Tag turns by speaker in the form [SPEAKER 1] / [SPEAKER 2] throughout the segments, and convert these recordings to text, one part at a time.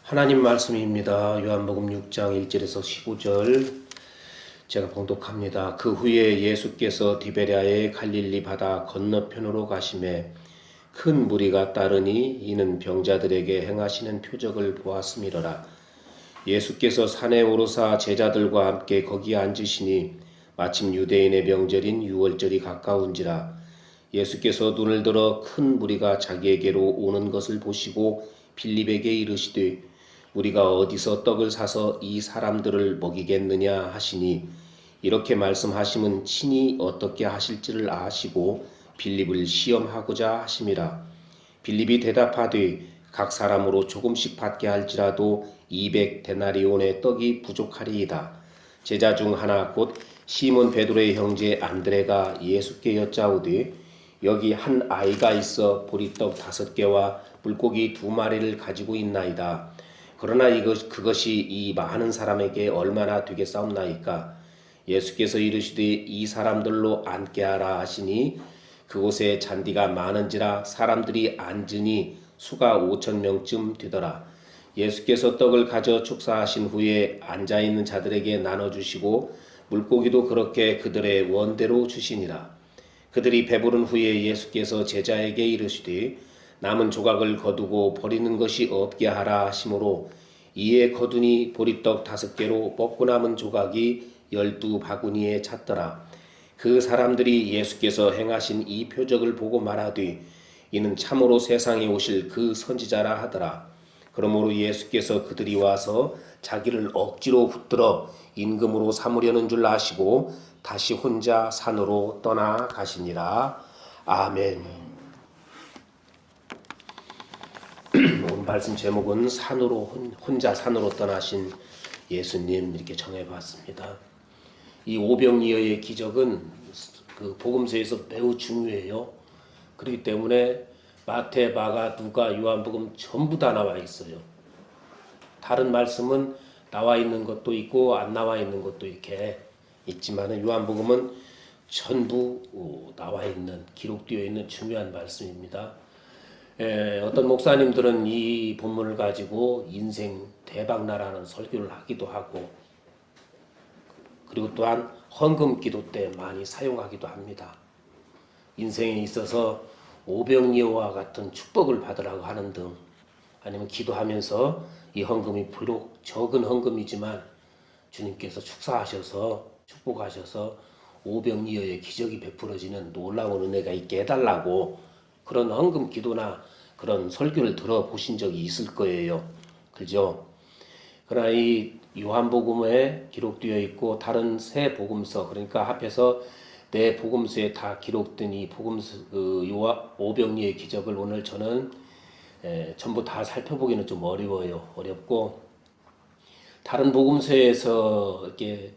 [SPEAKER 1] 하나님 말씀입니다. 요한복음 6장 1절에서 15절 제가 봉독합니다. 그 후에 예수께서 디베랴의 갈릴리 바다 건너편으로 가심에 큰 무리가 따르니 이는 병자들에게 행하시는 표적을 보았음이러라. 예수께서 산에 오르사 제자들과 함께 거기에 앉으시니 마침 유대인의 명절인 유월절이 가까운지라. 예수께서 눈을 들어 큰 무리가 자기에게로 오는 것을 보시고 빌립에게 이르시되 우리가 어디서 떡을 사서 이 사람들을 먹이겠느냐 하시니 이렇게 말씀하심은 친히 어떻게 하실지를 아시고 빌립을 시험하고자 하심이라. 빌립이 대답하되 각 사람으로 조금씩 받게 할지라도 200데나리온의 떡이 부족하리이다. 제자 중 하나 곧 시몬 베드로의 형제 안드레가 예수께 여짜오되 여기 한 아이가 있어 보리떡 5개와 물고기 2마리를 가지고 있나이다. 그러나 그것이 이 많은 사람에게 얼마나 되겠사옵나이까. 예수께서 이르시되 이 사람들로 앉게 하라 하시니 그곳에 잔디가 많은지라 사람들이 앉으니 수가 5,000명쯤 되더라. 예수께서 떡을 가져 축사하신 후에 앉아있는 자들에게 나눠주시고 물고기도 그렇게 그들의 원대로 주시니라. 그들이 배부른 후에 예수께서 제자에게 이르시되 남은 조각을 거두고 버리는 것이 없게 하라 하시므로 이에 거두니 보리떡 5개로 먹고 남은 조각이 12바구니에 찼더라. 그 사람들이 예수께서 행하신 이 표적을 보고 말하되 이는 참으로 세상에 오실 그 선지자라 하더라. 그러므로 예수께서 그들이 와서 자기를 억지로 붙들어 임금으로 삼으려는 줄 아시고 다시 혼자 산으로 떠나가시니라. 아멘. 오늘 말씀 제목은 혼자 산으로 떠나신 예수님 이렇게 정해봤습니다. 이 오병이어의 기적은 그 복음서에서 매우 중요해요. 그렇기 때문에 마태, 마가, 누가, 요한복음 전부 다 나와 있어요. 다른 말씀은 나와 있는 것도 있고 안 나와 있는 것도 이렇게 있지만 요한복음은 전부 나와 있는, 기록되어 있는 중요한 말씀입니다. 어떤 목사님들은 이 본문을 가지고 인생 대박나라는 설교를 하기도 하고 그리고 또한 헌금 기도 때 많이 사용하기도 합니다. 인생에 있어서 오병이어와 같은 축복을 받으라고 하는 등 아니면 기도하면서 이 헌금이 비록 적은 헌금이지만 주님께서 축사하셔서 축복하셔서 오병이어의 기적이 베풀어지는 놀라운 은혜가 있게 해달라고 그런 헌금 기도나 그런 설교를 들어보신 적이 있을 거예요. 그죠? 그러나 이 요한복음에 기록되어 있고 다른 세 복음서, 그러니까 합해서 네 복음서에 다 기록된 이 복음서 오병이어의 기적을 오늘 저는 전부 다 살펴보기는 좀 어렵고 다른 복음서에서 이렇게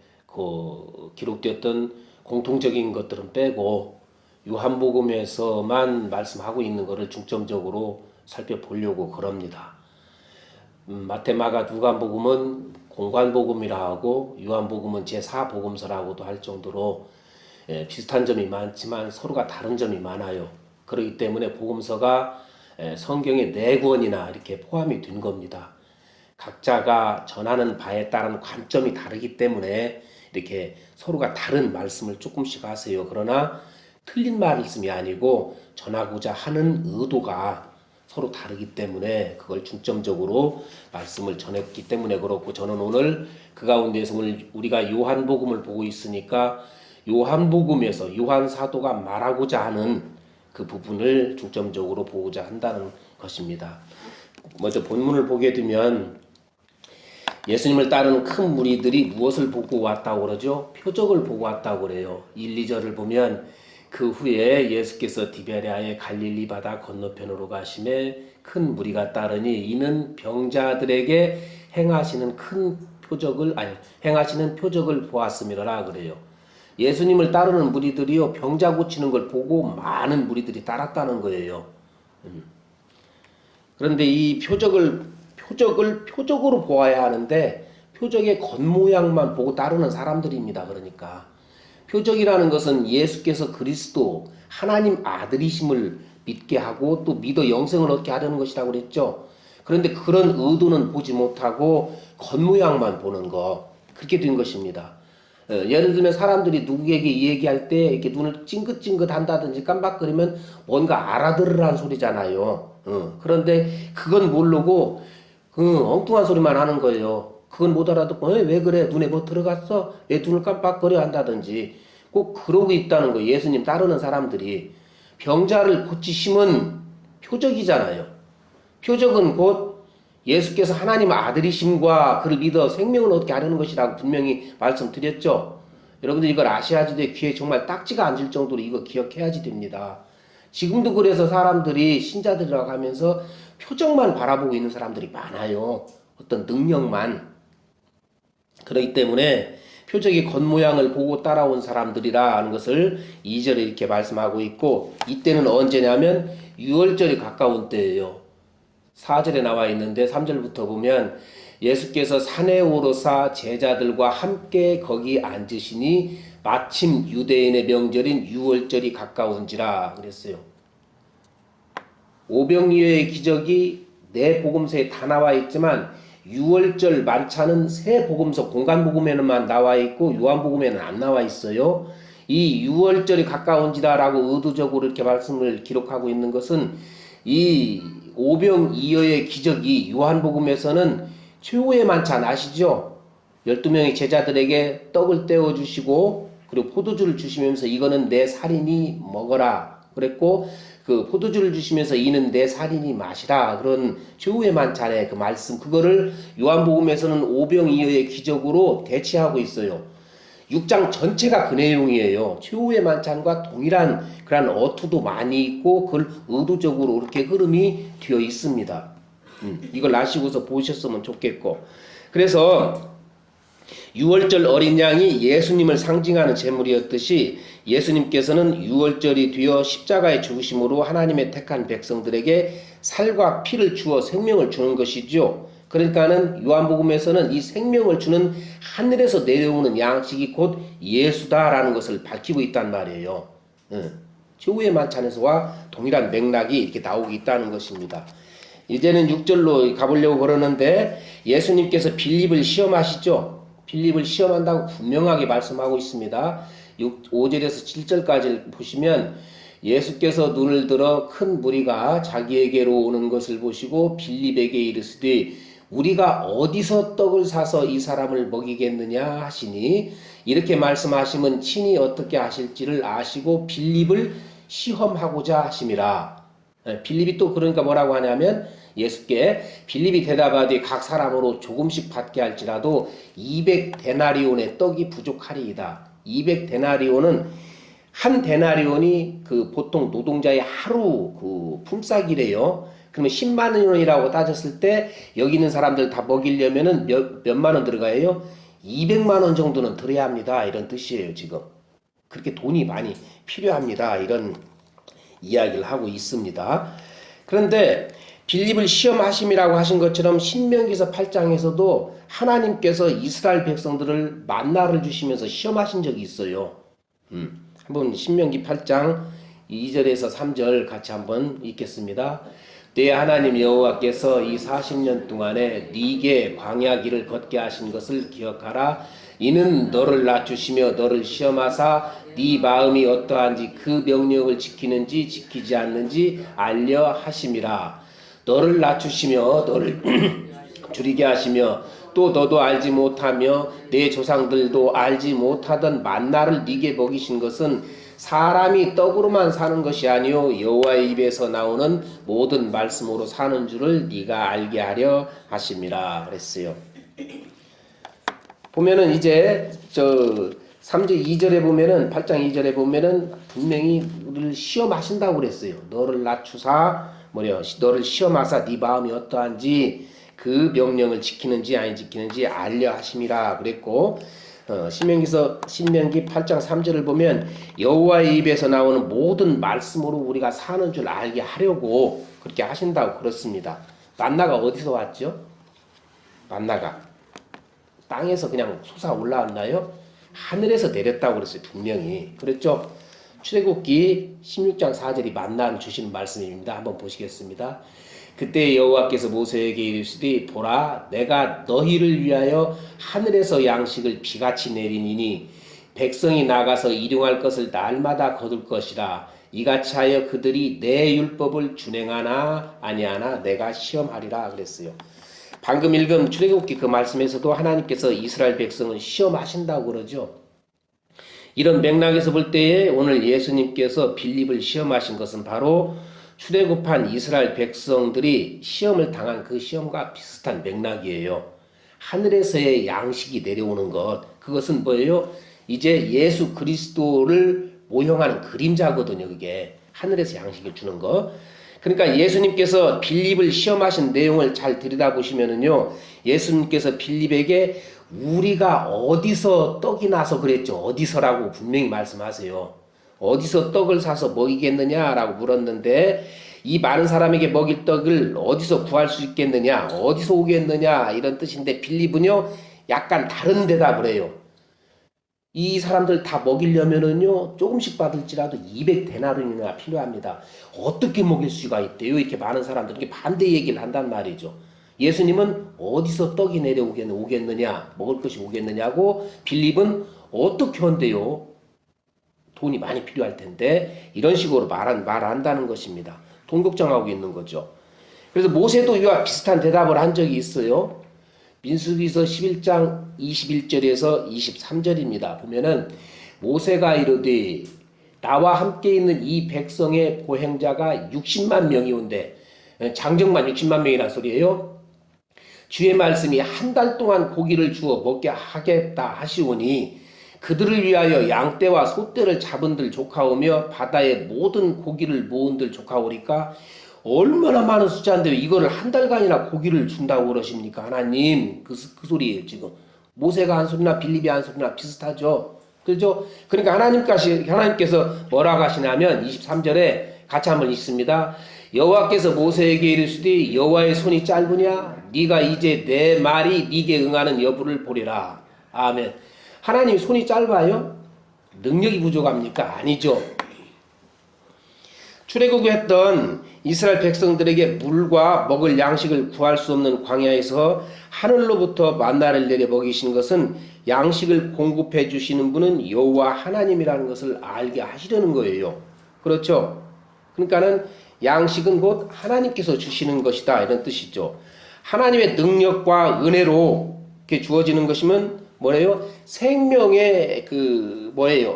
[SPEAKER 1] 기록되었던 공통적인 것들은 빼고 요한복음에서만 말씀하고 있는 것을 중점적으로 살펴보려고 그럽니다. 마태, 마가, 누가복음은 공관복음이라 하고 요한복음은 제4복음서라고도 할 정도로 비슷한 점이 많지만 서로가 다른 점이 많아요. 그렇기 때문에 복음서가 성경의 4권이나 이렇게 포함이 된 겁니다. 각자가 전하는 바에 따른 관점이 다르기 때문에 이렇게 서로가 다른 말씀을 조금씩 하세요. 그러나 틀린 말씀이 아니고 전하고자 하는 의도가 서로 다르기 때문에 그걸 중점적으로 말씀을 전했기 때문에 그렇고 저는 오늘 그 가운데서 우리가 요한복음을 보고 있으니까 요한복음에서 요한 사도가 말하고자 하는 그 부분을 중점적으로 보고자 한다는 것입니다. 먼저 본문을 보게 되면 예수님을 따르는 큰 무리들이 무엇을 보고 왔다고 그러죠? 표적을 보고 왔다고 그래요. 1, 2절을 보면 그 후에 예수께서 디베랴의 갈릴리 바다 건너편으로 가심에 큰 무리가 따르니 이는 병자들에게 행하시는 표적을 보았음이라 그래요. 예수님을 따르는 무리들이요 병자 고치는 걸 보고 많은 무리들이 따랐다는 거예요. 그런데 이 표적을 표적으로 보아야 하는데 표적의 겉모양만 보고 따르는 사람들입니다. 그러니까 표적이라는 것은 예수께서 그리스도 하나님 아들이심을 믿게 하고 또 믿어 영생을 얻게 하려는 것이라고 그랬죠. 그런데 그런 의도는 보지 못하고 겉모양만 보는 거, 그렇게 된 것입니다. 예를 들면 사람들이 누구에게 얘기할 때 이렇게 눈을 찡긋찡긋 한다든지 깜박거리면 뭔가 알아들으라는 소리잖아요. 그런데 그건 모르고 엉뚱한 소리만 하는 거예요. 그건 못 알아듣고 왜 그래? 눈에 뭐 들어갔어? 왜 눈을 깜빡거려 한다든지 꼭 그러고 있다는 거예요. 예수님 따르는 사람들이. 병자를 고치심은 표적이잖아요. 표적은 곧 예수께서 하나님 아들이심과 그를 믿어 생명을 얻게 하려는 것이라고 분명히 말씀드렸죠. 여러분들 이걸 아셔야지 돼. 귀에 정말 딱지가 앉을 정도로 이거 기억해야지 됩니다. 지금도 그래서 사람들이 신자들이라고 하면서 표정만 바라보고 있는 사람들이 많아요. 어떤 능력만. 그렇기 때문에 표적의 겉모양을 보고 따라온 사람들이라는 것을 2절에 이렇게 말씀하고 있고, 이때는 언제냐면 6월절이 가까운 때예요. 4절에 나와 있는데 3절부터 보면 예수께서 산에 오르사 제자들과 함께 거기 앉으시니 마침 유대인의 명절인 6월절이 가까운지라 그랬어요. 오병이어의 기적이 네 복음서에 다 나와 있지만 6월절 만찬은 세 복음서 공간복음에만 나와 있고 요한복음에는 안 나와 있어요. 이 6월절이 가까운지다라고 의도적으로 이렇게 말씀을 기록하고 있는 것은 이 오병이어의 기적이 요한복음에서는 최후의 만찬 아시죠? 12명의 제자들에게 떡을 떼어주시고 그리고 포도주를 주시면서 이거는 내 살이니 먹어라 그랬고, 그 포도주를 주시면서 이는 내 살이니 마시라, 그런 최후의 만찬의 그 말씀, 그거를 요한복음에서는 오병이어의 기적으로 대치하고 있어요. 6장 전체가 그 내용이에요. 최후의 만찬과 동일한 그런 어투도 많이 있고 그걸 의도적으로 이렇게 흐름이 되어 있습니다. 이걸 아시고서 보셨으면 좋겠고, 그래서 6월절 어린 양이 예수님을 상징하는 제물이었듯이 예수님께서는 6월절이 되어 십자가의 죽으심으로 하나님의 택한 백성들에게 살과 피를 주어 생명을 주는 것이죠. 그러니까는 요한복음에서는 이 생명을 주는 하늘에서 내려오는 양식이 곧 예수다라는 것을 밝히고 있단 말이에요. 최후의 만찬에서와 동일한 맥락이 이렇게 나오고 있다는 것입니다. 이제는 6절로 가보려고 그러는데 예수님께서 빌립을 시험하시죠. 빌립을 시험한다고 분명하게 말씀하고 있습니다. 5절에서 7절까지 보시면 예수께서 눈을 들어 큰 무리가 자기에게로 오는 것을 보시고 빌립에게 이르시되 우리가 어디서 떡을 사서 이 사람을 먹이겠느냐 하시니, 이렇게 말씀하시면 친히 어떻게 하실지를 아시고 빌립을 시험하고자 하심이라. 빌립이 또 그러니까 뭐라고 하냐면 예수께 빌립이 대답하되 각 사람으로 조금씩 받게 할지라도 200데나리온의 떡이 부족하리이다. 200데나리온은 한 데나리온이 그 보통 노동자의 하루 그 품삯이래요. 그러면 10만 원이라고 따졌을 때 여기 있는 사람들 다 먹이려면은 몇만 원 들어가요? 200만 원 정도는 들어야 합니다. 이런 뜻이에요, 지금. 그렇게 돈이 많이 필요합니다. 이런 이야기를 하고 있습니다. 그런데 빌립을 시험하심이라고 하신 것처럼 신명기서 8장에서도 하나님께서 이스라엘 백성들을 만나를 주시면서 시험하신 적이 있어요. 한번 신명기 8장 2절에서 3절 같이 한번 읽겠습니다. 내 하나님 여호와께서 이 40년 동안에 네게 광야 길을 걷게 하신 것을 기억하라. 이는 너를 낮추시며 너를 시험하사 네 마음이 어떠한지 그 명령을 지키는지 지키지 않는지 알려 하심이라. 너를 낮추시며 너를 줄이게 하시며 또 너도 알지 못하며 내 조상들도 알지 못하던 만나를 네게 먹이신 것은 사람이 떡으로만 사는 것이 아니요 여호와의 입에서 나오는 모든 말씀으로 사는 줄을 네가 알게 하려 하심이라 그랬어요. 보면은 이제 저 3절 2절에 보면은 8장 2절에 보면은 분명히 우리를 시험하신다고 그랬어요. 너를 낮추사 너를 시험하사 네 마음이 어떠한지 그 명령을 지키는지 안 지키는지 알려 하심이라 그랬고, 신명기 8장 3절을 보면 여호와의 입에서 나오는 모든 말씀으로 우리가 사는 줄 알게 하려고 그렇게 하신다고 그렇습니다. 만나가 어디서 왔죠? 만나가 땅에서 그냥 솟아 올라왔나요? 하늘에서 내렸다고 그랬어요. 분명히 그랬죠. 출애굽기 16장 4절이 만나를 주시는 말씀입니다. 한번 보시겠습니다. 그때 여호와께서 모세에게 이르시되 보라 내가 너희를 위하여 하늘에서 양식을 비같이 내리니 백성이 나가서 일용할 것을 날마다 거둘 것이라. 이같이 하여 그들이 내 율법을 준행하나 아니하나 내가 시험하리라 그랬어요. 방금 읽은 출애굽기 그 말씀에서도 하나님께서 이스라엘 백성을 시험하신다고 그러죠. 이런 맥락에서 볼 때에 오늘 예수님께서 빌립을 시험하신 것은 바로 출애굽한 이스라엘 백성들이 시험을 당한 그 시험과 비슷한 맥락이에요. 하늘에서의 양식이 내려오는 것, 그것은 뭐예요? 이제 예수 그리스도를 모형하는 그림자거든요. 그게 하늘에서 양식을 주는 거. 그러니까 예수님께서 빌립을 시험하신 내용을 잘 들여다보시면은요, 예수님께서 빌립에게 우리가 어디서 떡이 나서 그랬죠. 어디서라고 분명히 말씀하세요. 어디서 떡을 사서 먹이겠느냐라고 물었는데, 이 많은 사람에게 먹일 떡을 어디서 구할 수 있겠느냐, 어디서 오겠느냐 이런 뜻인데, 빌립은요 약간 다른 대답을 해요. 이 사람들 다 먹이려면은요 조금씩 받을지라도 200데나리온이나 필요합니다. 어떻게 먹일 수가 있대요? 이렇게 많은 사람들이 반대 얘기를 한단 말이죠. 예수님은 어디서 떡이 오겠느냐, 먹을 것이 오겠느냐고, 빌립은 어떻게 한대요? 돈이 많이 필요할 텐데, 이런 식으로 말한다는 것입니다. 돈 걱정하고 있는 거죠. 그래서 모세도 이와 비슷한 대답을 한 적이 있어요. 민수기서 11장 21절에서 23절입니다. 보면은 모세가 이르되 나와 함께 있는 이 백성의 보행자가 60만 명이 온대. 장정만 60만 명이란 소리예요. 주의 말씀이 한 달 동안 고기를 주어 먹게 하겠다 하시오니 그들을 위하여 양떼와 소떼를 잡은들 조카오며 바다의 모든 고기를 모은들 조카오리까 얼마나 많은 숫자인데 이거를 한 달간이나 고기를 준다고 그러십니까? 하나님, 그 소리예요 지금. 모세가 한 소리나 빌립이 한 소리나 비슷하죠. 그렇죠? 그러니까 하나님께서 뭐라고 하시냐면 23절에 같이 한번 읽습니다. 여호와께서 모세에게 이르시되 여호와의 손이 짧으냐? 네가 이제 내 말이 네게 응하는 여부를 보리라. 아멘. 하나님 손이 짧아요? 능력이 부족합니까? 아니죠. 출애굽했던 이스라엘 백성들에게 물과 먹을 양식을 구할 수 없는 광야에서 하늘로부터 만나를 내려 먹이시는 것은 양식을 공급해 주시는 분은 여호와 하나님이라는 것을 알게 하시려는 거예요. 그렇죠? 그러니까는 양식은 곧 하나님께서 주시는 것이다 이런 뜻이죠. 하나님의 능력과 은혜로 이렇게 주어지는 것이면 뭐래요? 생명의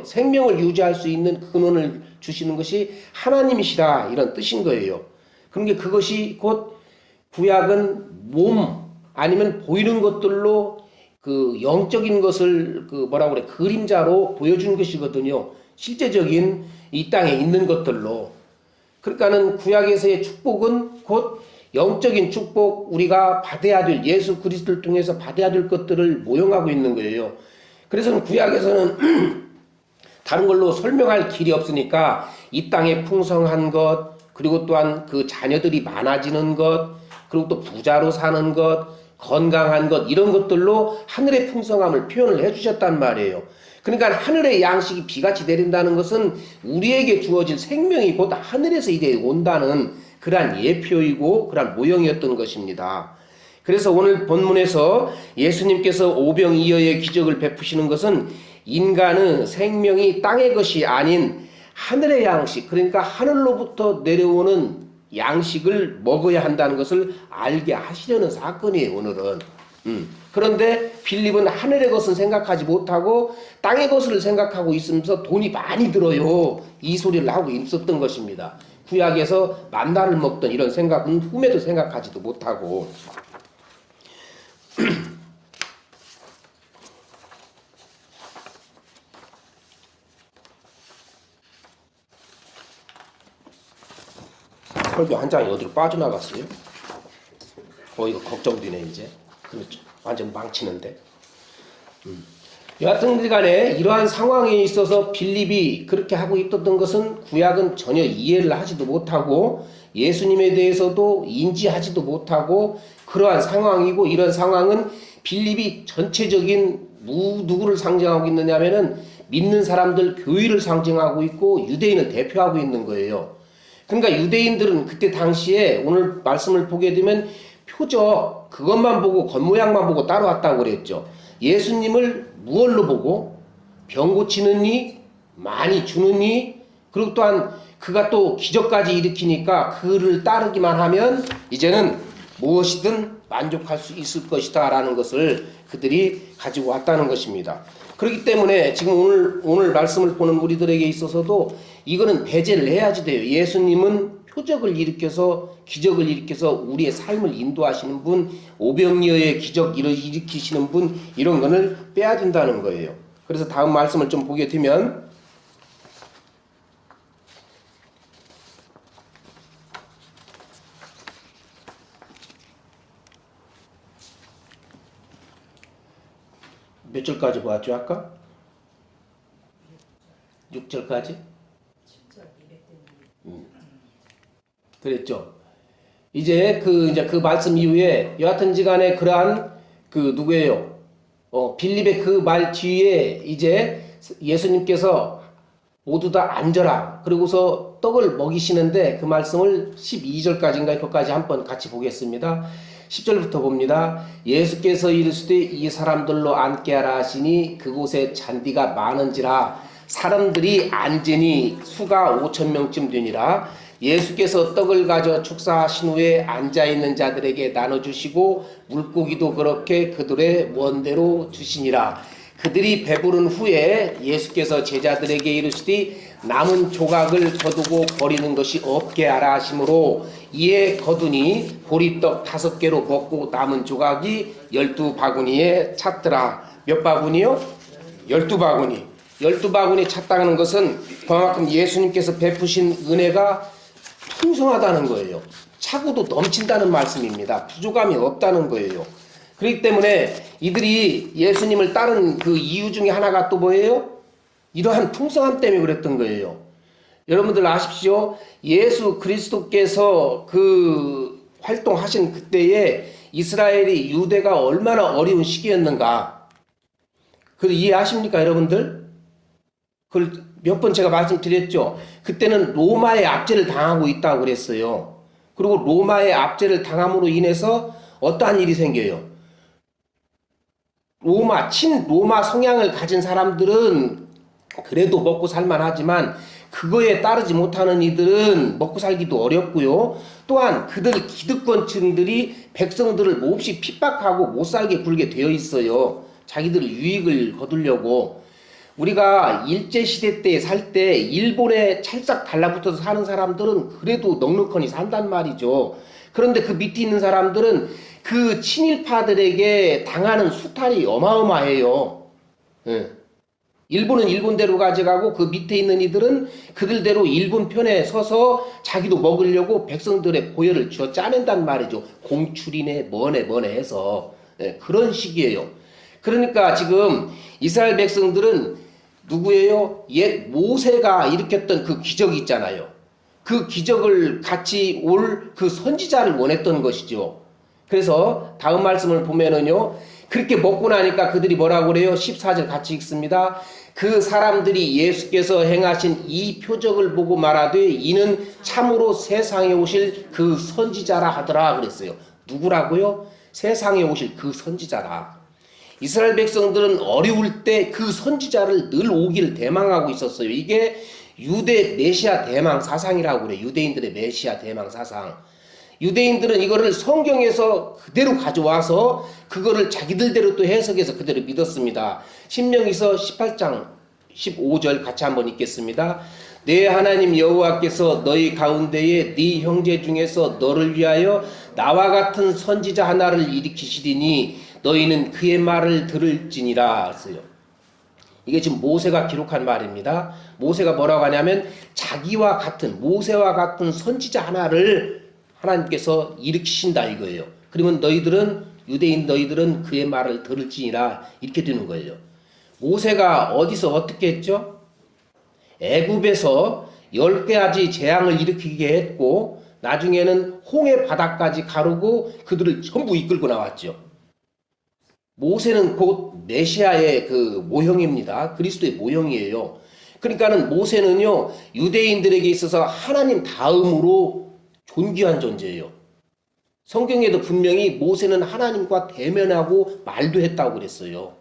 [SPEAKER 1] 생명을 유지할 수 있는 근원을 주시는 것이 하나님이시라 이런 뜻인 거예요. 그러니까 그것이 곧 구약은 몸 아니면 보이는 것들로 그 영적인 것을 그림자로 보여주는 것이거든요. 실제적인 이 땅에 있는 것들로. 그러니까는 구약에서의 축복은 곧 영적인 축복, 우리가 받아야 될 예수 그리스도를 통해서 받아야 될 것들을 모형하고 있는 거예요. 그래서 구약에서는 다른 걸로 설명할 길이 없으니까 이 땅에 풍성한 것, 그리고 또한 그 자녀들이 많아지는 것, 그리고 또 부자로 사는 것, 건강한 것, 이런 것들로 하늘의 풍성함을 표현을 해주셨단 말이에요. 그러니까 하늘의 양식이 비같이 내린다는 것은 우리에게 주어질 생명이 곧 하늘에서 이제 온다는 그러한 예표이고 그러한 모형이었던 것입니다. 그래서 오늘 본문에서 예수님께서 오병이어의 기적을 베푸시는 것은 인간의 생명이 땅의 것이 아닌 하늘의 양식, 그러니까 하늘로부터 내려오는 양식을 먹어야 한다는 것을 알게 하시려는 사건이에요, 오늘은. 그런데 빌립은 하늘의 것은 생각하지 못하고 땅의 것을 생각하고 있으면서 돈이 많이 들어요, 이 소리를 하고 있었던 것입니다. 구약에서 만나를 먹던 이런 생각은 꿈에도 생각하지도 못하고. 설교 한 장이 어디로 빠져나갔어요? 이거 걱정되네 이제. 그렇죠. 완전 망치는데. 여하튼 간에 이러한 상황에 있어서 빌립이 그렇게 하고 있었던 것은 구약은 전혀 이해를 하지도 못하고 예수님에 대해서도 인지하지도 못하고 그러한 상황이고, 이런 상황은 빌립이 전체적인 누구를 상징하고 있느냐면은 믿는 사람들 교회를 상징하고 있고 유대인을 대표하고 있는 거예요. 그러니까 유대인들은 그때 당시에 오늘 말씀을 보게 되면 표적 그것만 보고 겉모양만 보고 따라왔다고 그랬죠. 예수님을 무얼로 보고 병 고치는 이, 많이 주는 이, 그리고 또한 그가 또 기적까지 일으키니까 그를 따르기만 하면 이제는 무엇이든 만족할 수 있을 것이다 라는 것을 그들이 가지고 왔다는 것입니다. 그렇기 때문에 지금 오늘 말씀을 보는 우리들에게 있어서도 이거는 배제를 해야지 돼요. 예수님은 표적을 일으켜서 기적을 일으켜서 우리의 삶을 인도하시는 분, 오병이어의 기적 일으키시는 분, 이런 거를 빼야 된다는 거예요. 그래서 다음 말씀을 좀 보게 되면 몇 절까지 보았죠 아까? 6절까지? 그랬죠. 이제 그 말씀 이후에 여하튼지간에 그러한 그 누구예요? 빌립의 그 말 뒤에 이제 예수님께서 모두 다 앉아라. 그리고서 떡을 먹이시는데 그 말씀을 12절까지인가 거기까지 한번 같이 보겠습니다. 10절부터 봅니다. 예수께서 이르시되 이 사람들로 앉게 하라 하시니 그곳에 잔디가 많은지라 사람들이 앉으니 수가 5,000명쯤 되니라. 예수께서 떡을 가져 축사하신 후에 앉아있는 자들에게 나눠주시고 물고기도 그렇게 그들의 원대로 주시니라. 그들이 배부른 후에 예수께서 제자들에게 이르시되 남은 조각을 거두고 버리는 것이 없게 하라 하시므로 이에 거두니 보리떡 5개로 먹고 남은 조각이 12바구니에 찼더라. 몇 바구니요? 12바구니. 12바구니 찼다는 것은 그만큼 예수님께서 베푸신 은혜가 풍성하다는 거예요. 차고도 넘친다는 말씀입니다. 부족함이 없다는 거예요. 그렇기 때문에 이들이 예수님을 따른 그 이유 중에 하나가 또 뭐예요? 이러한 풍성함 때문에 그랬던 거예요. 여러분들 아십시오. 예수 그리스도께서 그 활동하신 그때에 이스라엘이 유대가 얼마나 어려운 시기였는가. 그걸 이해하십니까 여러분들? 그걸 몇 번 제가 말씀드렸죠. 그때는 로마의 압제를 당하고 있다고 그랬어요. 그리고 로마의 압제를 당함으로 인해서 어떠한 일이 생겨요? 친로마 성향을 가진 사람들은 그래도 먹고 살만하지만 그거에 따르지 못하는 이들은 먹고 살기도 어렵고요. 또한 그들 기득권층들이 백성들을 몹시 핍박하고 못 살게 굴게 되어 있어요. 자기들 유익을 거두려고. 우리가 일제시대 때 살 때 일본에 찰싹 달라붙어서 사는 사람들은 그래도 넉넉하니 산단 말이죠. 그런데 그 밑에 있는 사람들은 그 친일파들에게 당하는 수탈이 어마어마해요. 예. 일본은 일본대로 가져가고 그 밑에 있는 이들은 그들대로 일본 편에 서서 자기도 먹으려고 백성들의 고열을 쥐어 짜낸단 말이죠. 공출이네 뭐네 해서. 예. 그런 식이에요. 그러니까 지금 이스라엘 백성들은 누구예요? 옛 모세가 일으켰던 그 기적이 있잖아요. 그 기적을 같이 올 그 선지자를 원했던 것이죠. 그래서 다음 말씀을 보면은요. 그렇게 먹고 나니까 그들이 뭐라고 그래요? 14절 같이 읽습니다. 그 사람들이 예수께서 행하신 이 표적을 보고 말하되 이는 참으로 세상에 오실 그 선지자라 하더라 그랬어요. 누구라고요? 세상에 오실 그 선지자라. 이스라엘 백성들은 어려울 때 그 선지자를 늘 오기를 대망하고 있었어요. 이게 유대 메시아 대망 사상이라고 그래요. 유대인들의 메시아 대망 사상. 유대인들은 이거를 성경에서 그대로 가져와서 그거를 자기들대로 또 해석해서 그대로 믿었습니다. 신명기서 18장 15절 같이 한번 읽겠습니다. 내 하나님 여호와께서 너희 가운데에 네 형제 중에서 너를 위하여 나와 같은 선지자 하나를 일으키시리니 너희는 그의 말을 들을지니라 하세요. 이게 지금 모세가 기록한 말입니다. 모세가 뭐라고 하냐면 자기와 같은 모세와 같은 선지자 하나를 하나님께서 일으키신다 이거예요. 그러면 유대인 너희들은 그의 말을 들을지니라 이렇게 되는 거예요. 모세가 어디서 어떻게 했죠? 애굽에서 10가지 재앙을 일으키게 했고 나중에는 홍해 바다까지 가르고 그들을 전부 이끌고 나왔죠. 모세는 곧 메시아의 그 모형입니다. 그리스도의 모형이에요. 그러니까는 모세는요, 유대인들에게 있어서 하나님 다음으로 존귀한 존재예요. 성경에도 분명히 모세는 하나님과 대면하고 말도 했다고 그랬어요.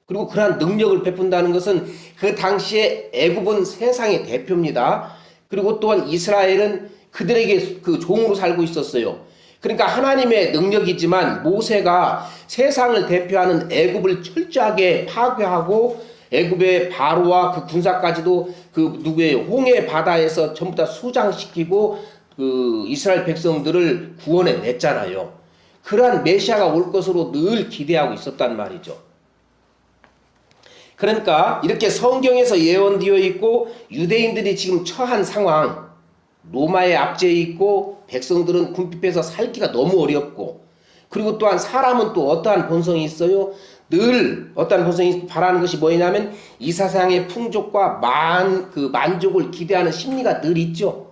[SPEAKER 1] 그리고 그러한 능력을 베푼다는 것은 그 당시에 애굽은 세상의 대표입니다. 그리고 또한 이스라엘은 그들에게 그 종으로 살고 있었어요. 그러니까 하나님의 능력이지만 모세가 세상을 대표하는 애굽을 철저하게 파괴하고 애굽의 바로와 그 군사까지도 그 누구의 홍해 바다에서 전부 다 수장시키고 그 이스라엘 백성들을 구원해 냈잖아요. 그러한 메시아가 올 것으로 늘 기대하고 있었단 말이죠. 그러니까 이렇게 성경에서 예언되어 있고 유대인들이 지금 처한 상황, 로마의 압제에 있고 백성들은 궁핍해서 살기가 너무 어렵고, 그리고 또한 사람은 또 어떠한 본성이 있어요? 늘 어떠한 본성이 바라는 것이 뭐냐면 이 세상의 풍족과 만족을 기대하는 심리가 늘 있죠.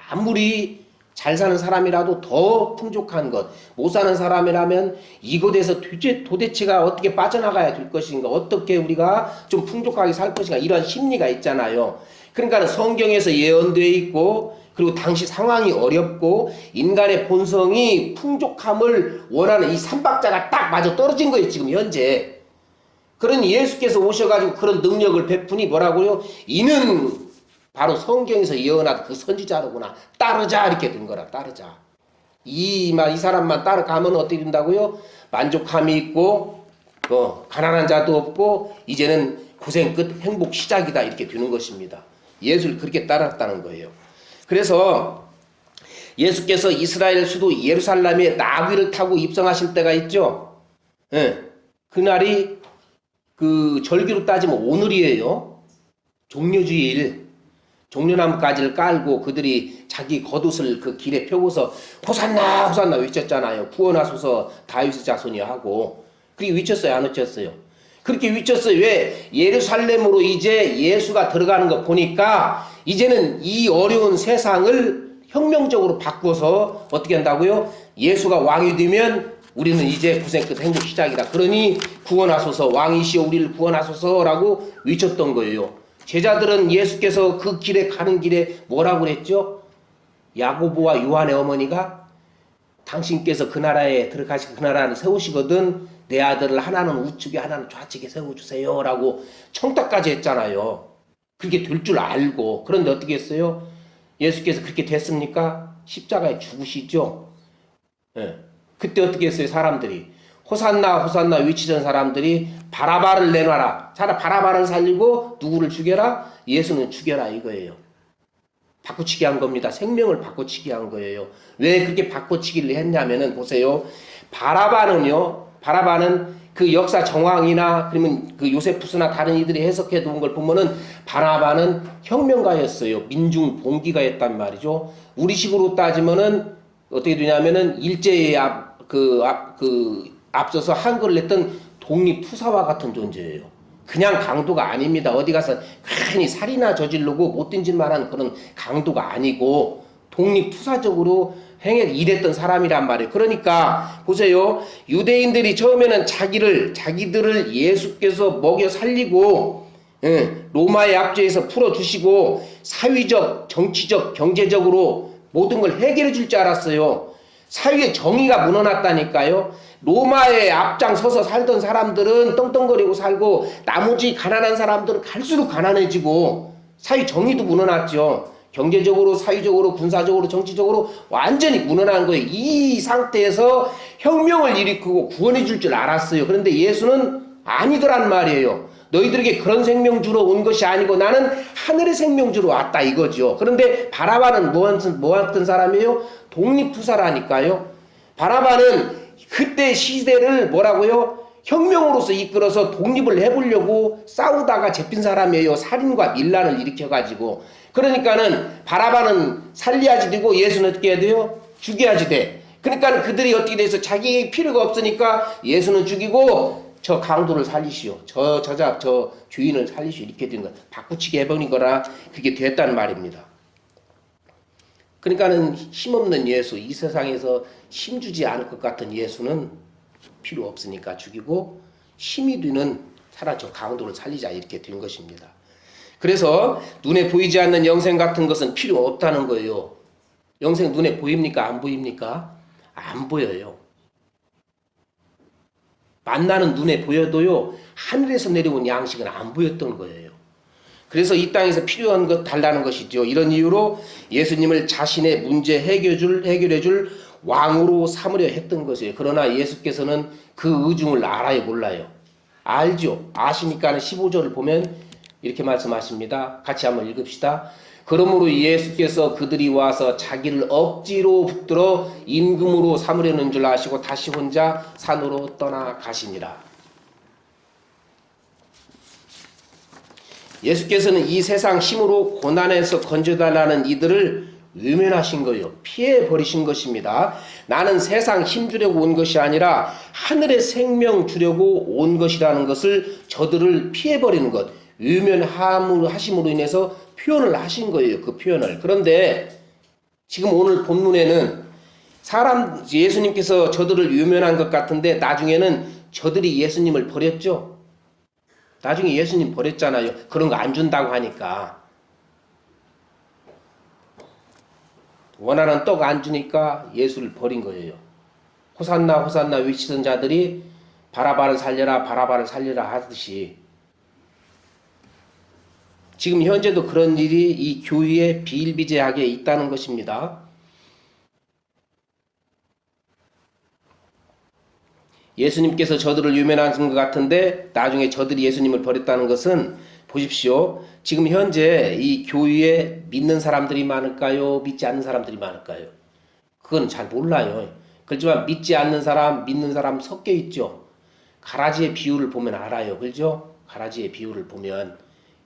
[SPEAKER 1] 아무리 잘 사는 사람이라도 더 풍족한 것, 못 사는 사람이라면 이곳에서 도대체가 어떻게 빠져나가야 될 것인가, 어떻게 우리가 좀 풍족하게 살 것인가, 이런 심리가 있잖아요. 그러니까 성경에서 예언되어 있고, 그리고 당시 상황이 어렵고 인간의 본성이 풍족함을 원하는 이 삼박자가 딱 맞아 떨어진 거예요, 지금 현재. 그러니 예수께서 오셔가지고 그런 능력을 베푸니 뭐라고요? 이는 바로 성경에서 예언한 그 선지자로구나. 따르자, 이렇게 된 거라. 따르자. 이 사람만 따라가면 어떻게 된다고요? 만족함이 있고, 가난한 자도 없고, 이제는 고생 끝 행복 시작이다, 이렇게 되는 것입니다. 예수를 그렇게 따랐다는 거예요. 그래서 예수께서 이스라엘 수도 예루살렘에 나귀를 타고 입성하실 때가 있죠. 예. 그날이 그 절기로 따지면 오늘이에요. 종려주일. 종려나무가지를 깔고 그들이 자기 겉옷을 그 길에 펴고서 호산나 호산나 외쳤잖아요. 구원하소서 다윗의 자손이여 하고. 그렇게 외쳤어요, 안 외쳤어요? 그렇게 외쳤어요. 왜? 예루살렘으로 이제 예수가 들어가는 거 보니까 이제는 이 어려운 세상을 혁명적으로 바꿔서 어떻게 한다고요? 예수가 왕이 되면 우리는 이제 고생 끝 행복 시작이다. 그러니 구원하소서, 왕이시여 우리를 구원하소서라고 외쳤던 거예요. 제자들은 예수께서 그 길에 가는 길에 뭐라고 그랬죠? 야고보와 요한의 어머니가 당신께서 그 나라에 들어가시 그 나라를 세우시거든 내 아들을 하나는 우측에 하나는 좌측에 세워주세요 라고 청탁까지 했잖아요. 그렇게 될 줄 알고. 그런데 어떻게 했어요? 예수께서 그렇게 됐습니까? 십자가에 죽으시죠. 예. 그때 어떻게 했어요? 사람들이 호산나 호산나 외치던 사람들이 바라바를 내놔라. 차라리 바라바를 살리고 누구를 죽여라? 예수는 죽여라, 이거예요. 바꾸치기 한 겁니다. 생명을 바꾸치기 한 거예요. 왜 그렇게 바꾸치기를 했냐면은 보세요. 바라바는 그 역사 정황이나 그러면 그 요세푸스나 다른 이들이 해석해 놓은 걸 보면은 바라바는 혁명가였어요. 민중 봉기가였단 말이죠. 우리식으로 따지면은 어떻게 되냐면은 일제에 앞서서 한글을 냈던 독립투사와 같은 존재예요. 그냥 강도가 아닙니다. 어디 가서 괜히 살이나 저지르고 못된 짓만 하는 그런 강도가 아니고 독립투사적으로 일했던 사람이란 말이에요. 그러니까 보세요. 유대인들이 처음에는 자기들을 예수께서 먹여 살리고 로마의 압제에서 풀어주시고 사회적, 정치적, 경제적으로 모든 걸 해결해 줄 줄 알았어요. 사회의 정의가 무너났다니까요. 로마에 앞장서서 살던 사람들은 떵떵거리고 살고 나머지 가난한 사람들은 갈수록 가난해지고 사회 정의도 무너났죠. 경제적으로, 사회적으로, 군사적으로, 정치적으로 완전히 무너난 거예요. 이 상태에서 혁명을 일으키고 구원해 줄 줄 알았어요. 그런데 예수는 아니더란 말이에요. 너희들에게 그런 생명 주러 온 것이 아니고 나는 하늘의 생명 주러 왔다, 이거죠. 그런데 바라바는 뭐 했던 사람이에요? 독립투사라니까요. 바라바는 그때 시대를 뭐라고요? 혁명으로서 이끌어서 독립을 해보려고 싸우다가 잡힌 사람이에요. 살인과 밀란을 일으켜가지고. 그러니까는 바라바는 살려야지 되고 예수는 어떻게 해야 돼요? 죽여야지 돼. 그러니까 그들이 어떻게 돼서 자기 필요가 없으니까 예수는 죽이고 저 강도를 살리시오. 저 주인을 살리시오. 이렇게 된 거. 바꾸치기 해버린 거라 그게 됐다는 말입니다. 그러니까는 힘없는 예수, 이 세상에서 힘주지 않을 것 같은 예수는 필요 없으니까 죽이고 힘이 되는 차라리 저 강도를 살리자, 이렇게 된 것입니다. 그래서 눈에 보이지 않는 영생 같은 것은 필요 없다는 거예요. 영생 눈에 보입니까? 안 보입니까? 안 보여요. 만나는 눈에 보여도요, 하늘에서 내려온 양식은 안 보였던 거예요. 그래서 이 땅에서 필요한 것 달라는 것이죠. 이런 이유로 예수님을 자신의 문제 해결해줄 왕으로 삼으려 했던 것이에요. 그러나 예수께서는 그 의중을 알아요, 몰라요? 알죠. 아시니까는 15절을 보면 이렇게 말씀하십니다. 같이 한번 읽읍시다. 그러므로 예수께서 그들이 와서 자기를 억지로 붙들어 임금으로 삼으려는 줄 아시고 다시 혼자 산으로 떠나가시니라. 예수께서는 이 세상 힘으로 고난에서 건져달라는 이들을 외면하신 거예요. 피해버리신 것입니다. 나는 세상 힘 주려고 온 것이 아니라 하늘의 생명 주려고 온 것이라는 것을 저들을 피해버리는 것, 외면하심으로 인해서 표현을 하신 거예요. 그 표현을. 그런데 지금 오늘 본문에는 예수님께서 저들을 외면한 것 같은데 나중에는 저들이 예수님을 버렸죠. 나중에 예수님 버렸잖아요. 그런 거 안 준다고 하니까. 원하는 떡 안 주니까 예수를 버린 거예요. 호산나 호산나 외치던 자들이 바라바를 살려라 바라바를 살려라 하듯이 지금 현재도 그런 일이 이 교회에 비일비재하게 있다는 것입니다. 예수님께서 저들을 외면하신 것 같은데 나중에 저들이 예수님을 버렸다는 것은 보십시오. 지금 현재 이 교회에 믿는 사람들이 많을까요? 믿지 않는 사람들이 많을까요? 그건 잘 몰라요. 그렇지만 믿지 않는 사람, 믿는 사람 섞여 있죠. 가라지의 비율을 보면 알아요. 그렇죠? 가라지의 비율을 보면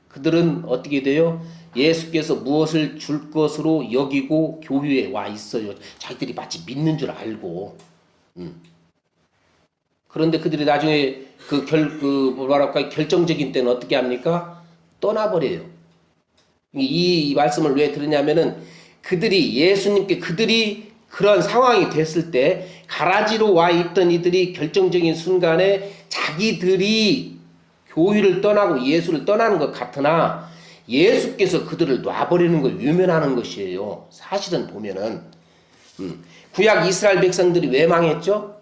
[SPEAKER 1] 그들은 어떻게 돼요? 예수께서 무엇을 줄 것으로 여기고 교회에 와 있어요. 자기들이 마치 믿는 줄 알고. 그런데 그들이 나중에 결정적인 때는 어떻게 합니까? 떠나버려요. 이 말씀을 왜 들으냐면은 그들이 그런 상황이 됐을 때 가라지로 와 있던 이들이 결정적인 순간에 자기들이 교회를 떠나고 예수를 떠나는 것 같으나 예수께서 그들을 놔버리는 걸 외면하는 것이에요. 사실은 보면은 구약 이스라엘 백성들이 왜 망했죠?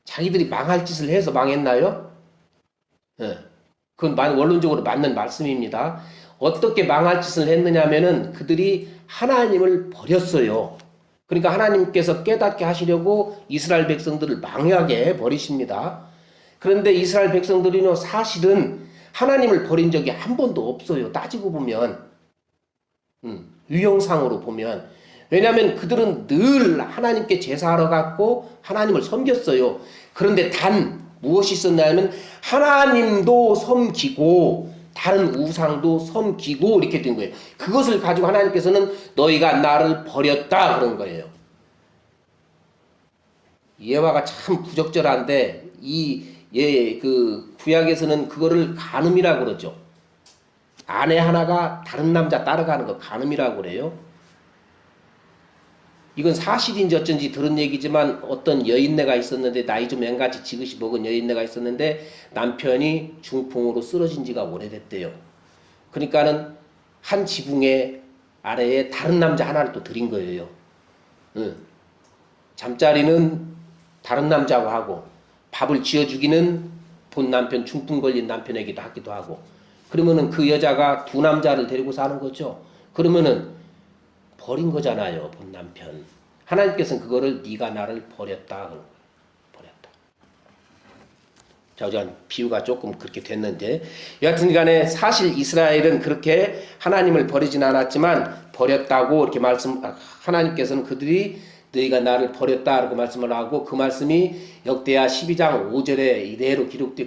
[SPEAKER 1] 자기들이 망할 짓을 해서 망했나요? 그건 원론적으로 맞는 말씀입니다. 어떻게 망할 짓을 했느냐면은 그들이 하나님을 버렸어요. 그러니까 하나님께서 깨닫게 하시려고 이스라엘 백성들을 망하게 버리십니다. 그런데 이스라엘 백성들이요 사실은 하나님을 버린 적이 한 번도 없어요. 따지고 보면 유형상으로 보면 왜냐하면 그들은 늘 하나님께 제사하러 갔고 하나님을 섬겼어요. 그런데 단 무엇이 있었냐면 하나님도 섬기고 다른 우상도 섬기고 이렇게 된 거예요. 그것을 가지고 하나님께서는 너희가 나를 버렸다 그런 거예요. 예화가 참 부적절한데 그 구약에서는 그거를 간음이라고 그러죠. 아내 하나가 다른 남자 따라가는 거 간음이라고 그래요. 이건 사실인지 어쩐지 들은 얘기지만 어떤 여인네가 있었는데 나이 좀 앵같이 지긋이 먹은 여인네가 있었는데 남편이 중풍으로 쓰러진 지가 오래됐대요. 그러니까는 한 지붕에 아래에 다른 남자 하나를 또 들인 거예요. 잠자리는 다른 남자하고 하고 밥을 지어주기는 본 남편 중풍 걸린 남편에게도 하기도 하고 그러면은 그 여자가 두 남자를 데리고 사는 거죠. 그러면은 버린 거잖아요. 본 남편. 하나님께서는 그거를 네가 나를 버렸다. 버렸다. 자, 어제 비유가 조금 그렇게 됐는데 여하튼 간에 사실 이스라엘은 그렇게 하나님을 버리진 않았지만 버렸다고 이렇게 하나님께서는 그들이 너희가 나를 버렸다라고 말씀을 하고 그 말씀이 역대하 12장 5절에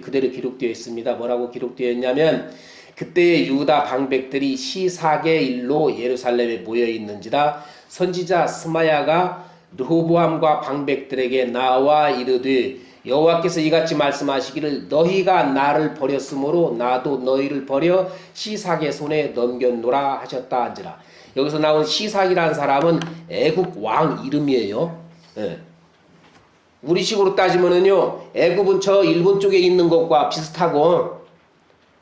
[SPEAKER 1] 그대로 기록되어 있습니다. 뭐라고 기록되어 있냐면 그때의 유다 방백들이 시삭의 일로 예루살렘에 모여 있는지라 선지자 스마야가 르호보암과 방백들에게 나와 이르되 여호와께서 이같이 말씀하시기를 너희가 나를 버렸으므로 나도 너희를 버려 시삭의 손에 넘겼노라 하셨다 한지라. 여기서 나온 시삭이라는 사람은 애굽 왕 이름이에요. 우리식으로 따지면은요 애굽은 저 일본 쪽에 있는 것과 비슷하고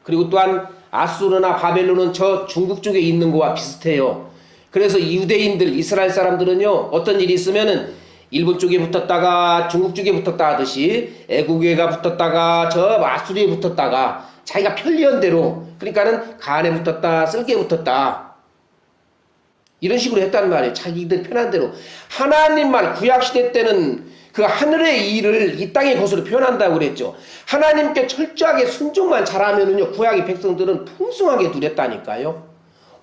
[SPEAKER 1] 그리고 또한 아수르나 바벨론은 저 중국 쪽에 있는 거와 비슷해요. 그래서 유대인들, 이스라엘 사람들은요, 어떤 일이 있으면은 일본 쪽에 붙었다가 중국 쪽에 붙었다 하듯이 애국에가 붙었다가 저 아수리에 붙었다가 자기가 편리한 대로, 그러니까는 간에 붙었다, 쓸개에 붙었다, 이런 식으로 했단 말이에요. 자기들 편한 대로. 하나님만 구약시대 때는 그 하늘의 일을 이 땅의 것으로 표현한다고 그랬죠. 하나님께 철저하게 순종만 잘하면은요, 구약의 백성들은 풍성하게 누렸다니까요.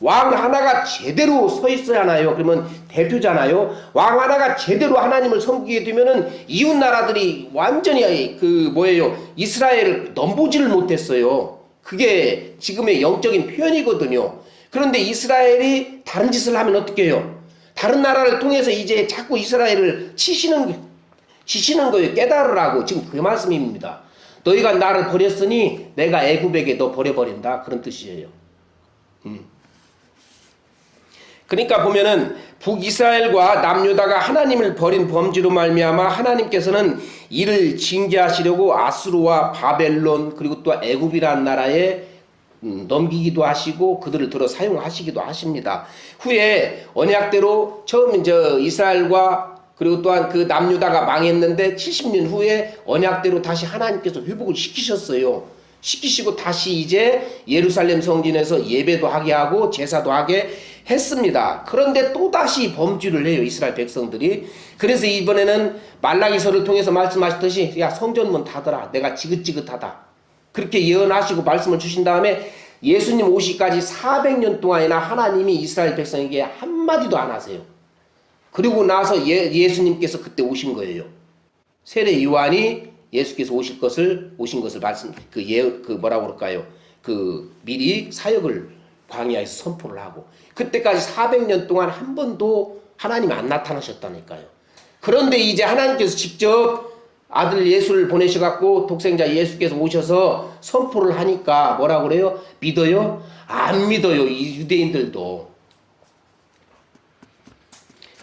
[SPEAKER 1] 왕 하나가 제대로 서 있어야 하나요? 그러면 대표잖아요. 왕 하나가 제대로 하나님을 섬기게 되면은 이웃 나라들이 완전히 이스라엘을 넘보지를 못했어요. 그게 지금의 영적인 표현이거든요. 그런데 이스라엘이 다른 짓을 하면 어떻게 해요? 다른 나라를 통해서 이제 자꾸 이스라엘을 치시는 거예요. 깨달으라고. 지금 그 말씀입니다. 너희가 나를 버렸으니 내가 애굽에게 너 버려버린다. 그런 뜻이에요. 그러니까 보면은 북이스라엘과 남유다가 하나님을 버린 범죄로 말미암아 하나님께서는 이를 징계하시려고 아수르와 바벨론 그리고 또 애굽이라는 나라에 넘기기도 하시고 그들을 들어 사용하시기도 하십니다. 후에 언약대로 처음 이스라엘과 그리고 또한 그 남유다가 망했는데 70년 후에 언약대로 다시 하나님께서 회복을 시키셨어요. 시키시고 다시 이제 예루살렘 성전에서 예배도 하게 하고 제사도 하게 했습니다. 그런데 또다시 범죄를 해요, 이스라엘 백성들이. 그래서 이번에는 말라기서를 통해서 말씀하셨듯이 야, 성전문 닫아라. 내가 지긋지긋하다. 그렇게 예언하시고 말씀을 주신 다음에 예수님 오시기까지 400년 동안이나 하나님이 이스라엘 백성에게 한마디도 안 하세요. 그리고 나서 예수님께서 그때 오신 거예요. 세례 요한이 예수께서 오신 것을 미리 사역을 광야에서 선포를 하고, 그때까지 400년 동안 한 번도 하나님 안 나타나셨다니까요. 그런데 이제 하나님께서 직접 아들 예수를 보내셔갖고 독생자 예수께서 오셔서 선포를 하니까 뭐라고 그래요? 믿어요? 안 믿어요, 이 유대인들도.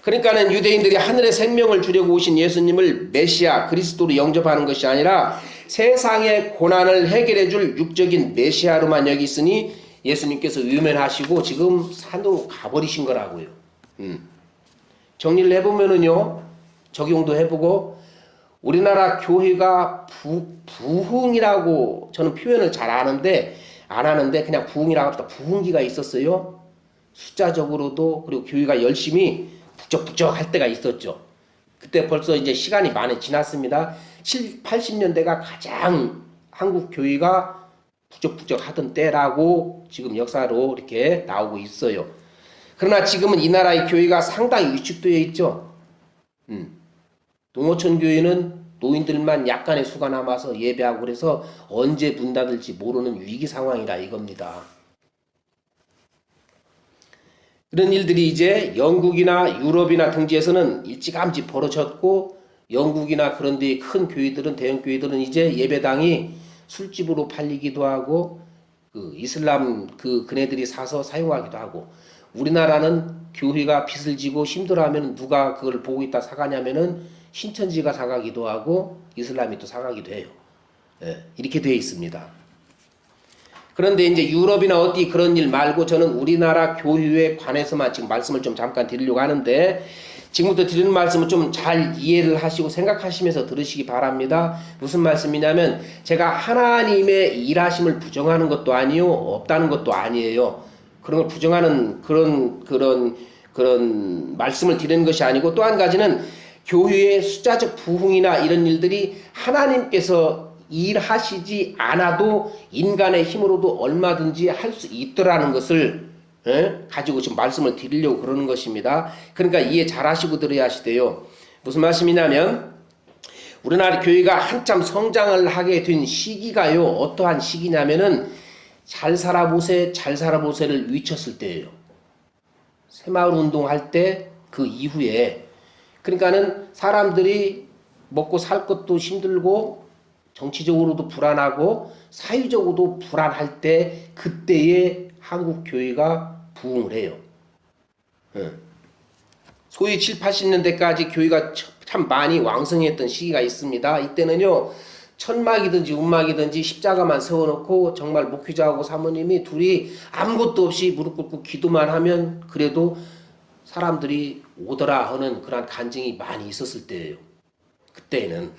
[SPEAKER 1] 그러니까는 유대인들이 하늘의 생명을 주려고 오신 예수님을 메시아 그리스도로 영접하는 것이 아니라 세상의 고난을 해결해 줄 육적인 메시아로만 여기 있으니 예수님께서 외면하시고 지금 산으로 가버리신 거라고요. 정리를 해보면은요, 적용도 해보고, 우리나라 교회가 부흥이라고 저는 표현을 잘 안 하는데 그냥 부흥이라고 합시다. 부흥기가 있었어요. 숫자적으로도. 그리고 교회가 열심히 부쩍부쩍 할 때가 있었죠. 그때 벌써 이제 시간이 많이 지났습니다. 80년대가 가장 한국 교회가 부쩍부쩍 하던 때라고 지금 역사로 이렇게 나오고 있어요. 그러나 지금은 이 나라의 교회가 상당히 위축되어 있죠. 농어촌 교회는 노인들만 약간의 수가 남아서 예배하고 그래서 언제 문 닫을지 모르는 위기 상황이라 이겁니다. 이런 일들이 이제 영국이나 유럽이나 등지에서는 일찌감치 벌어졌고, 영국이나 그런 데 큰 교회들은, 대형 교회들은 이제 예배당이 술집으로 팔리기도 하고 그 이슬람 그네들이 사서 사용하기도 하고, 우리나라는 교회가 빚을 지고 힘들어하면 누가 그걸 보고 있다 사가냐면은 신천지가 사가기도 하고 이슬람이 또 사가기도 해요. 이렇게 되어 있습니다. 그런데 이제 유럽이나 어디 그런 일 말고 저는 우리나라 교회에 관해서만 지금 말씀을 좀 잠깐 드리려고 하는데, 지금부터 드리는 말씀은 좀 잘 이해를 하시고 생각하시면서 들으시기 바랍니다. 무슨 말씀이냐면, 제가 하나님의 일하심을 부정하는 것도 아니요, 없다는 것도 아니에요. 그런 걸 부정하는 그런 말씀을 드리는 것이 아니고, 또 한 가지는 교회의 숫자적 부흥이나 이런 일들이 하나님께서 일하시지 않아도 인간의 힘으로도 얼마든지 할 수 있더라는 것을 가지고 지금 말씀을 드리려고 그러는 것입니다. 그러니까 이해 잘 하시고 들어야 하시대요. 무슨 말씀이냐면, 우리나라 교회가 한참 성장을 하게 된 시기가요, 어떠한 시기냐면은 잘 살아보세를 외쳤을 때예요. 새마을 운동할 때 그 이후에. 그러니까는 사람들이 먹고 살 것도 힘들고 정치적으로도 불안하고 사회적으로도 불안할 때, 그때에 한국 교회가 부흥을 해요. 소위 7, 80년대까지 교회가 참 많이 왕성했던 시기가 있습니다. 이때는요, 천막이든지 운막이든지 십자가만 세워놓고 정말 목회자하고 사모님이 둘이 아무것도 없이 무릎 꿇고 기도만 하면 그래도 사람들이 오더라 하는 그런 간증이 많이 있었을 때예요. 그때는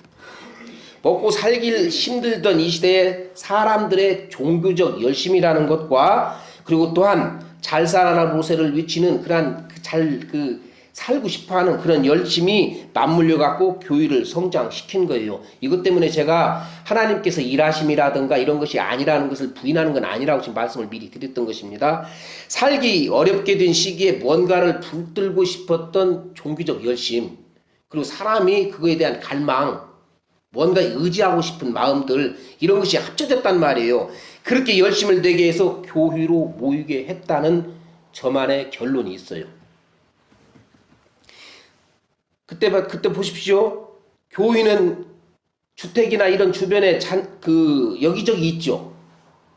[SPEAKER 1] 먹고 살길 힘들던 이 시대에 사람들의 종교적 열심이라는 것과 그리고 또한 잘 살아라 모세를 외치는 그런 살고 싶어하는 그런 열심이 맞물려 갖고 교회를 성장시킨 거예요. 이것 때문에 제가 하나님께서 일하심이라든가 이런 것이 아니라는 것을 부인하는 건 아니라고 지금 말씀을 미리 드렸던 것입니다. 살기 어렵게 된 시기에 뭔가를 붙들고 싶었던 종교적 열심, 그리고 사람이 그거에 대한 갈망, 뭔가 의지하고 싶은 마음들, 이런 것이 합쳐졌단 말이에요. 그렇게 열심을 내게 해서 교회로 모이게 했다는 저만의 결론이 있어요. 그때 보십시오. 교회는 주택이나 이런 주변에 여기저기 있죠.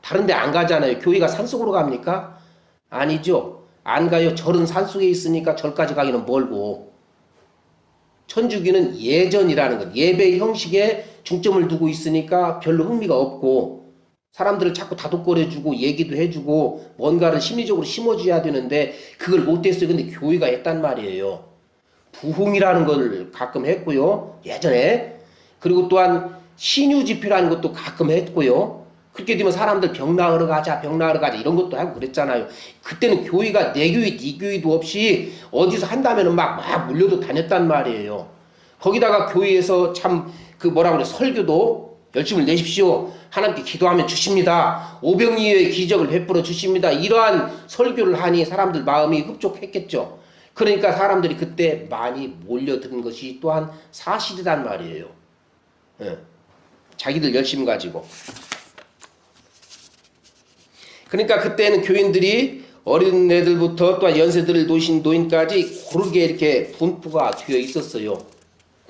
[SPEAKER 1] 다른데 안 가잖아요. 교회가 산속으로 갑니까? 아니죠. 안 가요. 절은 산속에 있으니까 절까지 가기는 멀고. 천주교는 예전이라는 것, 예배 형식에 중점을 두고 있으니까 별로 흥미가 없고, 사람들을 자꾸 다독거려주고 얘기도 해주고 뭔가를 심리적으로 심어줘야 되는데 그걸 못했어요. 근데 교회가 했단 말이에요. 부흥이라는 걸 가끔 했고요. 예전에. 그리고 또한 신유 집회라는 것도 가끔 했고요. 그렇게 되면 사람들 병 나으러 가자 이런 것도 하고 그랬잖아요. 그때는 교회가 내 교회 네 교회도 없이 어디서 한다면은 막 물려도 다녔단 말이에요. 거기다가 교회에서 참 설교도 열심을 내십시오. 하나님께 기도하면 주십니다. 오병이어의 기적을 베풀어 주십니다. 이러한 설교를 하니 사람들 마음이 흡족했겠죠. 그러니까 사람들이 그때 많이 몰려든 것이 또한 사실이란 말이에요. 예. 자기들 열심 가지고. 그러니까 그때는 교인들이 어린 애들부터 또 연세들을 놓으신 노인까지 고르게 이렇게 분포가 되어 있었어요.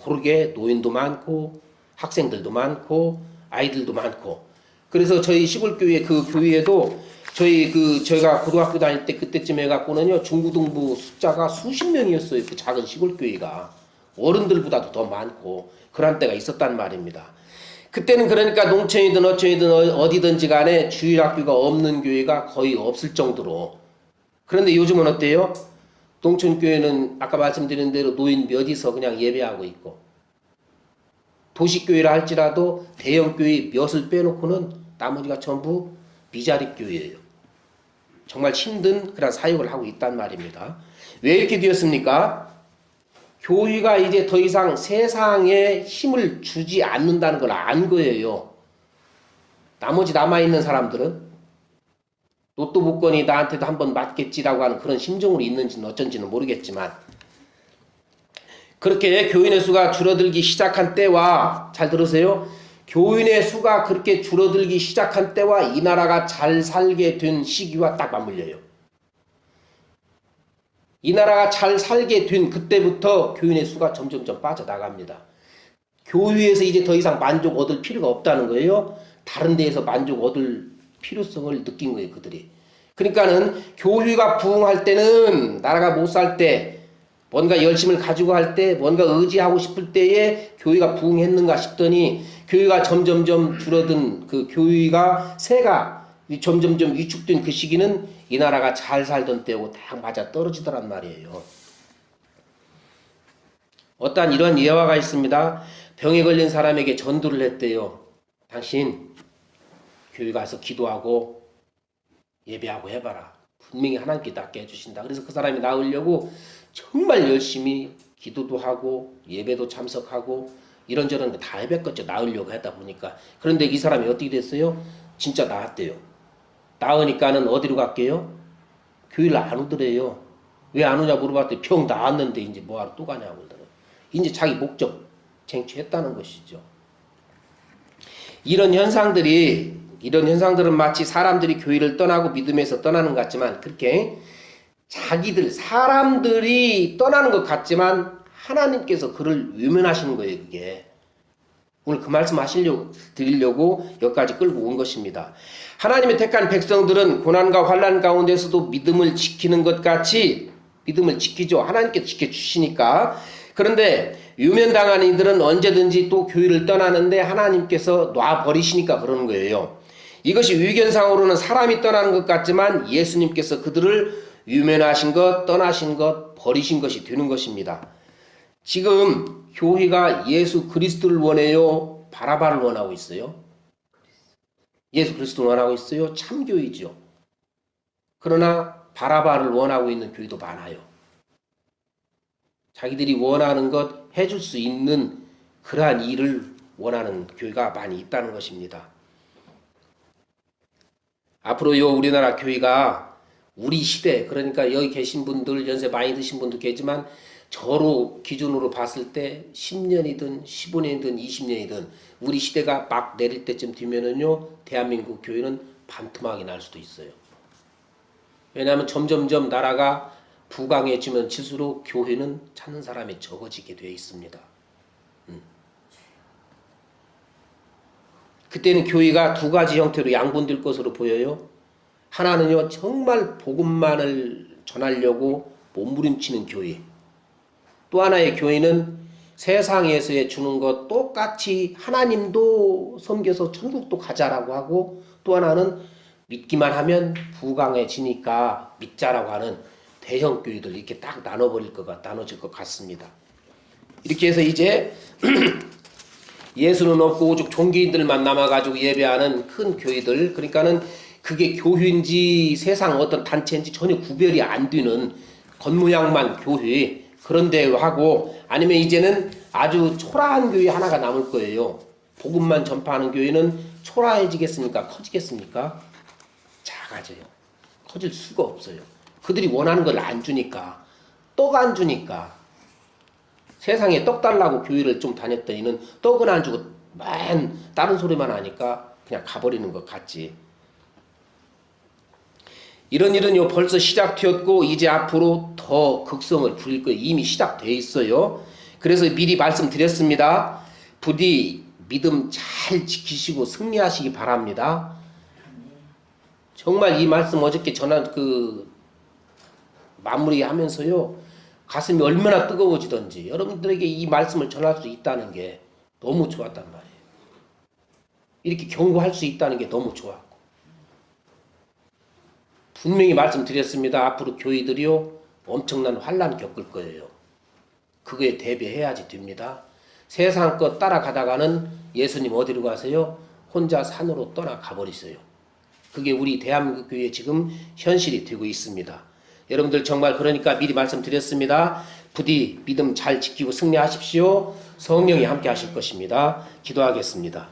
[SPEAKER 1] 고르게 노인도 많고 학생들도 많고 아이들도 많고. 그래서 저희 시골교회 그 교회에도 저희가 고등학교 다닐 때 그때쯤 해갖고는요, 중고등부 숫자가 수십 명이었어요. 그 작은 시골교회가. 어른들보다도 더 많고, 그런 때가 있었단 말입니다. 그때는 그러니까 농촌이든 어촌이든 어디든지 간에 주일학교가 없는 교회가 거의 없을 정도로. 그런데 요즘은 어때요? 농촌교회는 아까 말씀드린 대로 노인 몇이서 그냥 예배하고 있고, 도시교회라 할지라도 대형교회 몇을 빼놓고는 나머지가 전부 미자립교회예요. 정말 힘든 그런 사역을 하고 있단 말입니다. 왜 이렇게 되었습니까? 교회가 이제 더 이상 세상에 힘을 주지 않는다는 걸 안 거예요. 나머지 남아있는 사람들은 로또 복권이 나한테도 한번 맞겠지라고 하는 그런 심정으로 있는지는 어쩐지는 모르겠지만, 그렇게 교인의 수가 줄어들기 시작한 때와, 잘 들으세요, 교인의 수가 그렇게 줄어들기 시작한 때와 이 나라가 잘 살게 된 시기와 딱 맞물려요. 이 나라가 잘 살게 된 그때부터 교인의 수가 점점점 빠져나갑니다. 교회에서 이제 더 이상 만족 얻을 필요가 없다는 거예요. 다른 데에서 만족 얻을 필요성을 느낀 거예요, 그들이. 그러니까는 교회가 부흥할 때는, 나라가 못 살 때, 뭔가 열심을 가지고 할 때, 뭔가 의지하고 싶을 때에 교회가 부흥했는가 싶더니 교회가 점점점 줄어든 그 교회가 새가 점점점 위축된 그 시기는 이 나라가 잘 살던 때하고 딱 맞아 떨어지더란 말이에요. 어떠한 이런 예화가 있습니다. 병에 걸린 사람에게 전도를 했대요. 당신 교회 가서 기도하고 예배하고 해봐라. 분명히 하나님께 낫게 해주신다. 그래서 그 사람이 나으려고 정말 열심히 기도도 하고 예배도 참석하고 이런저런 거 다 해봤겠죠. 나으려고 하다 보니까. 그런데 이 사람이 어떻게 됐어요? 진짜 나았대요. 나으니까는 어디로 갈게요? 교회를 안 오더래요. 왜 안 오냐 물어봤더니 병 나았는데 이제 뭐하러 또 가냐고 그러더라고요. 이제 자기 목적 쟁취했다는 것이죠. 이런 현상들은 마치 사람들이 교회를 떠나고 믿음에서 떠나는 것 같지만, 그렇게 사람들이 떠나는 것 같지만 하나님께서 그를 외면하시는 거예요. 그게 오늘 그 말씀 드리려고 여기까지 끌고 온 것입니다. 하나님의 택한 백성들은 고난과 환난 가운데서도 믿음을 지키는 것 같이 믿음을 지키죠. 하나님께서 지켜주시니까. 그런데 유면당한 이들은 언제든지 또 교회를 떠나는데 하나님께서 놔버리시니까 그러는 거예요. 이것이 위견상으로는 사람이 떠나는 것 같지만 예수님께서 그들을 유면하신 것, 떠나신 것, 버리신 것이 되는 것입니다. 지금 교회가 예수 그리스도를 원해요? 바라바를 원하고 있어요? 예수 그리스도를 원하고 있어요? 참교회죠. 그러나 바라바를 원하고 있는 교회도 많아요. 자기들이 원하는 것 해줄 수 있는 그러한 일을 원하는 교회가 많이 있다는 것입니다. 앞으로요 우리나라 교회가 우리 시대, 그러니까 여기 계신 분들, 연세 많이 드신 분도 계지만 저로 기준으로 봤을 때 10년이든 15년이든 20년이든 우리 시대가 막 내릴 때쯤 되면은요 대한민국 교회는 반토막이 날 수도 있어요. 왜냐하면 점점점 나라가 부강해지면 질수록 교회는 찾는 사람이 적어지게 되어 있습니다. 그때는 교회가 두 가지 형태로 양분될 것으로 보여요. 하나는요 정말 복음만을 전하려고 몸부림치는 교회. 또 하나의 교회는 세상에서의 주는 것 똑같이 하나님도 섬겨서 천국도 가자라고 하고, 또 하나는 믿기만 하면 부강해지니까 믿자라고 하는 대형 교회들, 이렇게 딱 나눠질 것 같습니다. 이렇게 해서 이제 예수는 없고 오직 종교인들만 남아가지고 예배하는 큰 교회들, 그러니까는 그게 교회인지 세상 어떤 단체인지 전혀 구별이 안 되는 겉모양만 교회, 그런데 하고, 아니면 이제는 아주 초라한 교회 하나가 남을 거예요. 복음만 전파하는 교회는 초라해지겠습니까? 커지겠습니까? 작아져요. 커질 수가 없어요. 그들이 원하는 걸 안 주니까, 떡 안 주니까. 세상에 떡 달라고 교회를 좀 다녔더니는 떡은 안 주고 맨 다른 소리만 하니까 그냥 가버리는 것 같지. 이런 일은요 벌써 시작되었고 이제 앞으로 더 극성을 부릴 거예요. 이미 시작돼 있어요. 그래서 미리 말씀드렸습니다. 부디 믿음 잘 지키시고 승리하시기 바랍니다. 정말 이 말씀 어저께 전한 마무리하면서요 가슴이 얼마나 뜨거워지던지, 여러분들에게 이 말씀을 전할 수 있다는 게 너무 좋았단 말이에요. 이렇게 경고할 수 있다는 게 너무 좋았고, 분명히 말씀드렸습니다. 앞으로 교회들이요 엄청난 환난 겪을 거예요. 그거에 대비해야지 됩니다. 세상 것 따라가다가는 예수님 어디로 가세요? 혼자 산으로 떠나가 버리세요. 그게 우리 대한민국 교회에 지금 현실이 되고 있습니다. 여러분들 정말 그러니까 미리 말씀드렸습니다. 부디 믿음 잘 지키고 승리하십시오. 성령이 함께 하실 것입니다. 기도하겠습니다.